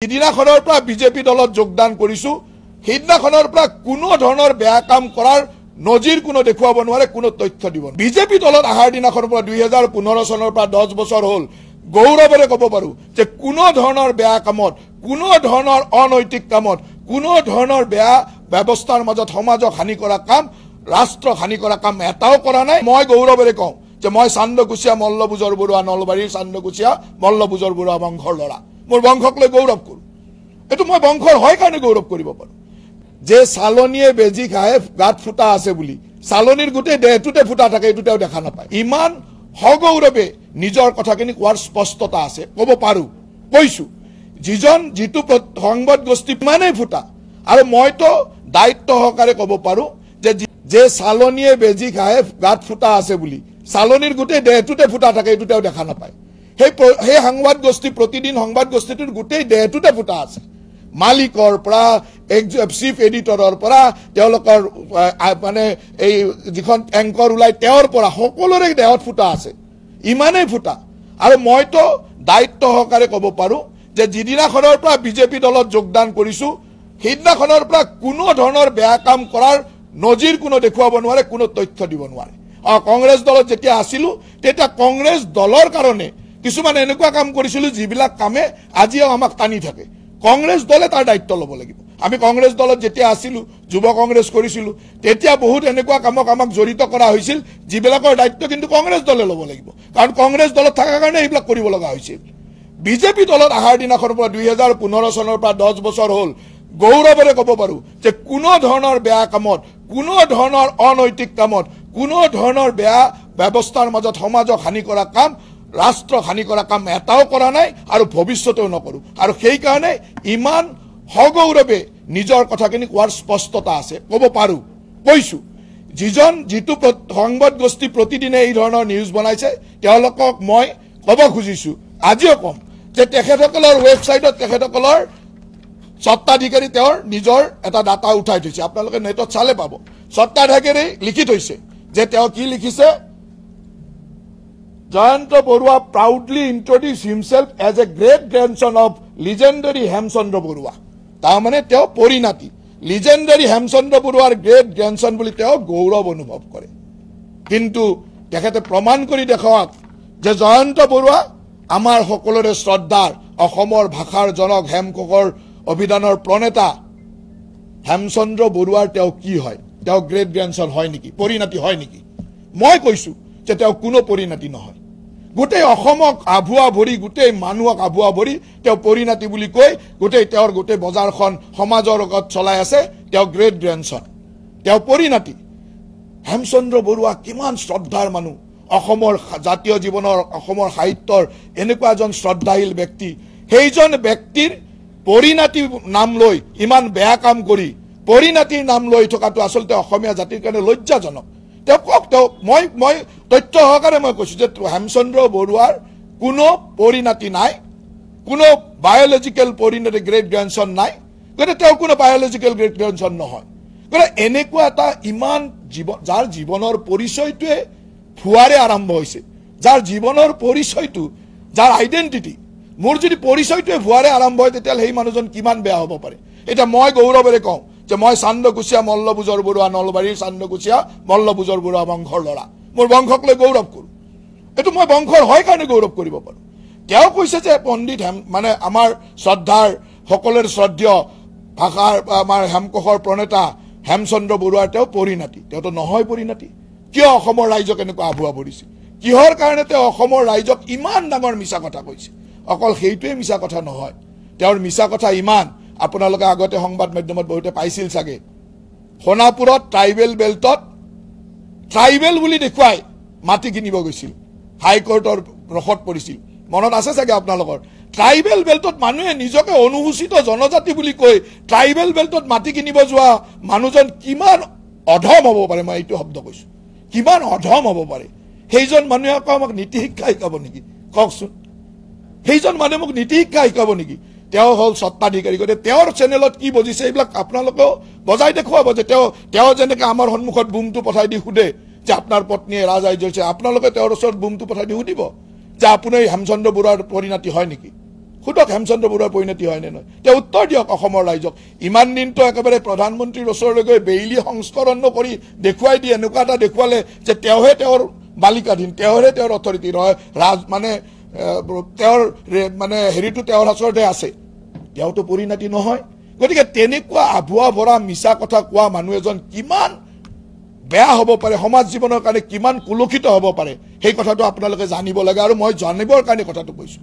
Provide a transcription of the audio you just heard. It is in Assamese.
সিদিনাখনৰ পৰা বিজেপি দলত যোগদান কৰিছো সিদিনাখনৰ পৰা কোনো ধৰণৰ বেয়া কাম কৰাৰ নজিৰ কোনো দেখুৱাব নোৱাৰে কোনো তথ্য দিব বিজেপি দলত আহাৰ দিনাখনৰ পৰা 2015 চনৰ পৰা 10 বছৰ হ'ল গৌৰৱেৰে ক'ব পাৰো যে কোনো ধৰণৰ বেয়া কামত কোনো ধৰণৰ অনৈতিক কামত কোনো ধৰণৰ বেয়া ব্যৱস্থাৰ মাজত সমাজক হানি কৰা কাম ৰাষ্ট্ৰ হানি কৰা কাম এটাও কৰা নাই মই গৌৰৱেৰে কওঁ যে মই চান্দকুছিয়া মল্লভোজৰ বৰুৱা নলবাৰীৰ চান্দকুছিয়া মল্লভোজৰ বৰুৱা বংশৰ লৰা মোৰ বংশক লৈ গৌৰৱ কৰো এটো মই বংশৰ হয় কাৰণে গৌৰৱ কৰিব পাৰো যে সালনিয়ে বেজি খায় গাত ফুটা আছে বুলি সালনিৰ গুটে দেহটোতে ফুটা থাকে এটুটাও দেখা নাপায় ইমান হগৌৰৱে নিজৰ কথাখিনি কোৱাৰ স্পষ্টতা আছে ক'ব পাৰো কৈছো যিজন জিতু সংবাদ গোষ্ঠী মানে ফুটা আৰু মইতো দায়িত্ব সহকাৰে ক'ব পাৰো যে সালনিয়ে বেজি খায় গাত ফুটা আছে বুলি সালনিৰ গুটে দেহটোতে ফুটা থাকে এটুটাও দেখা নাপায় সেই সংবাদ গোষ্ঠী প্ৰতিদিন সংবাদ গোষ্ঠীটোৰ গুটেই দেহটোতে ফুটা আছে মালিকৰ পৰা চিফ এডিটৰৰ পৰা তেওঁলোকৰ মানে এই যিখন এংকৰ উলাই তেওঁৰ পৰা সকলোৰে দেহত ফুটা আছে ইমানেই ফুটা আৰু মইতো দায়িত্ব সহকাৰে ক'ব পাৰো যে যিদিনাখনৰ পৰা বিজেপি দলত যোগদান কৰিছো সিদিনাখনৰ পৰা কোনো ধৰণৰ বেয়া কাম কৰাৰ নজিৰ কোনো দেখুৱাব নোৱাৰে কোনো তথ্য দিব নোৱাৰে কংগ্ৰেছ দলত যেতিয়া আছিলো তেতিয়া কংগ্ৰেছ দলৰ কাৰণে কিছুমান এনেকুৱা কাম কৰিছিলো যিবিলাক কামে আজিও আমাক টানি থাকে কংগ্ৰেছ দলে তাৰ দায়িত্ব ল'ব লাগিব আমি কংগ্ৰেছ দলত যেতিয়া আছিলো যুৱ কংগ্ৰেছ কৰিছিলো তেতিয়া বহুত এনেকুৱা কামক আমাক জড়িত কৰা হৈছিল যিবিলাকৰ দায়িত্ব কিন্তু কংগ্ৰেছ দলে ল'ব লাগিব কাৰণ কংগ্ৰেছ দলত থকাৰ কাৰণে এইবিলাক কৰিব লগা হৈছিল বিজেপি দলত আহাৰ দিনাখনৰ পৰা 2015 চনৰ পৰা 10 বছৰ হ'ল গৌৰৱেৰে ক'ব পাৰো যে কোনো ধৰণৰ বেয়া কামত কোনো ধৰণৰ অনৈতিক কামত কোনো ধৰণৰ বেয়া ব্যৱস্থাৰ মাজত সমাজক হানি কৰা কাম ৰাষ্ট্ৰ হানি কৰা কাম এটাও কৰা নাই আৰু ভৱিষ্যতেও নকৰো আৰু সেই কাৰণে ইমান হগৌৰৱে নিজৰ কথাখিনি কোৱাৰ স্পষ্টতা আছে ক'ব পাৰো কৈছো যিজন জিতু সংবাদ গোষ্ঠী প্ৰতিদিনে এই ধৰণৰ নিউজ বনাইছে তেওঁলোকক মই ক'ব খুজিছো আজিও কম যে তেখেতসকলৰ ৱেবছাইটত তেখেতসকলৰ সত্তাধিকাৰী তেওঁৰ নিজৰ এটা ডাটা উঠাই থৈছে আপোনালোকে নেটত চালে পাব সত্তাধিকাৰী লিখি থৈছে যে তেওঁ কি লিখিছে Jayant Borua proudly introduced himself as a great grandson of legendary Hemchandra Borua. তারমানে তেও পরিণতি legendary Hemchandra Boruar great grandson বলি তেও গৌরব অনুভব করে কিন্তু তেখেতে প্রমাণ কৰি দেখাওক যে জয়ন্ত বৰুৱা আমাৰ সকলোৰে শ্ৰদ্ধাৰ অসমৰ ভাষাৰ জনক হেমককৰ অভিধানৰ প্ৰণেতা হেমচন্দ্ৰ বৰুৱাৰ তেও কি হয় তেও গ্ৰেট গ্ৰাণ্ডসন হয় নেকি পরিণতি হয় নেকি মই কৈছো যে তেও কোনো পরিণতি নহয় গোটেই অসমক আভুৱা ভৰি গোটেই মানুহক আভুৱা ভৰি তেও পৰিণতি বুলি কৈ তেওৰ গোটেই বজাৰখন সমাজৰ লগত চলাই আছে তেও গ্ৰেট গ্ৰাণ্ডসন তেও পৰিণতি হেমচন্দ্ৰ বৰুৱা কিমান শ্ৰদ্ধাৰ মানুহ অসমৰ জাতীয় জীৱনৰ অসমৰ সাহিত্যৰ এনেকুৱা এজন শ্ৰদ্ধাশীল ব্যক্তি সেইজন ব্যক্তিৰ পৰিণতি নাম লৈ ইমান বেয়া কাম কৰি পৰিণতিৰ নাম লৈ থকাটো আসলতে অসমীয়া জাতিৰ কাৰণে লজ্জাজনক মই তথ্য সহকাৰে মই কৈছো যে হেমচন্দ্ৰ বৰুৱাৰ কোনো পৰিণতি নাই কোনো বায়োলজিক্যাল পৰিণতি গ্ৰেট গ্ৰাণ্ডসন নাই গতে তেও কোনো বায়োলজিক্যাল গ্ৰেট গ্ৰাণ্ডসন নহয় গতে এনেকুৱা এটা ইমান যাৰ জীৱনৰ পৰিচয়টোৱে ফুৱাৰে আৰম্ভ হৈছে যাৰ জীৱনৰ পৰিচয়টো যাৰ আইডেন্টিটি মোৰ যদি পৰিচয়টোৱে ফুৱাৰে আৰম্ভ হয় তেতিয়া সেই মানুহজন কিমান বেয়া হ'ব পাৰে এটা মই গৌৰৱেৰে কওঁ যে মই চান্দকুছিয়া মল্লভোজৰ বৰুৱা নলবাৰীৰ চান্দকুছিয়া মল্লভোজৰ বৰুৱা বংশৰ লৰা মোৰ বংশক লৈ গৌৰৱ কৰো এটো মই বংশৰ হয় কাৰণে গৌৰৱ কৰিব পাৰো তেওঁ কৈছে যে পণ্ডিত মানে আমাৰ শ্ৰদ্ধাৰ সকলোৰে শ্ৰদ্ধেয় ভাষাৰ আমাৰ হেমককৰ প্ৰণেতা হেমচন্দ্ৰ বৰুৱাৰ তেওঁ পৰিণতি তেওঁতো নহয় পৰিণতি কিয় অসমৰ ৰাইজক এনেকুৱা আভুৱা ভৰিছে কিহৰ কাৰণে তেওঁ অসমৰ ৰাইজক ইমান ডাঙৰ মিছা কথা কৈছে অকল সেইটোৱে মিছা কথা নহয় তেওঁৰ মিছা কথা ইমান আপোনালোকে আগতে সংবাদ মাধ্যমত বহুতে পাইছিল চাগে সোণাপুৰত ট্ৰাইবেল বেল্টত ট্ৰাইবেল বুলি দেখুৱাই মাটি কিনিব গৈছিল হাইকোৰ্টৰ ৰখত পৰিছিল মনত আছে চাগে আপোনালোকৰ ট্ৰাইবেল বেল্টত মানুহে নিজকে অনুসূচিত জনজাতি বুলি কৈ ট্ৰাইবেল বেল্টত মাটি কিনিব যোৱা মানুহজন কিমান অধম হ'ব পাৰে মই এইটো শব্দ কৈছো কিমান অধম হ'ব পাৰে সেইজন মানুহে আমাক নীতি শিক্ষা শিকাব নেকি কওকচোন সেইজন মানুহে মোক নীতি শিক্ষা শিকাব নেকি তেও হল সত্তাধিকাৰী গতে তেওঁৰ চেনেলত কি বজিছে এইবিলাক আপোনালোকেও বজাই দেখুৱাব যে তেও যেনেকৈ আমাৰ সন্মুখত বুমটো পঠাই দি সুধে যে আপোনাৰ পত্নীয়ে ৰাজআই জ্বলছে আপোনালোকে তেওঁৰ ওচৰত বুমটো পঠাই দি সুধিব যে আপুনি হেমচন্দ্ৰ বৰুৱাৰ পৰিণতি হয় নেকি সুধক হেমচন্দ্ৰ বৰুৱাৰ পৰিণতি হয়নে নহয় তেওঁ উত্তৰ দিয়ক অসমৰ ৰাইজক ইমান দিনটো একেবাৰে প্ৰধানমন্ত্ৰীৰ ওচৰলৈ গৈ বেইলি সংস্কৰণ কৰি দেখুৱাই দিয়ে এনেকুৱা এটা দেখুৱালে যে তেওঁহে তেওঁৰ বালিকাধীন তেওঁহে তেওঁৰ অথৰিটি নহয় মানে তেওঁৰ মানে হেৰিটো তেওঁৰ হাততে আছে তেওঁতো পৰিণতি নহয় গতিকে তেনেকুৱা আভুৱা ভৰা মিছা কথা কোৱা মানুহ এজন কিমান বেয়া হ'ব পাৰে সমাজ জীৱনৰ কাৰণে কিমান কুলক্ষিত হ'ব পাৰে সেই কথাটো আপোনালোকে জানিব লাগে আৰু মই জানিবৰ কাৰণে কথাটো কৈছো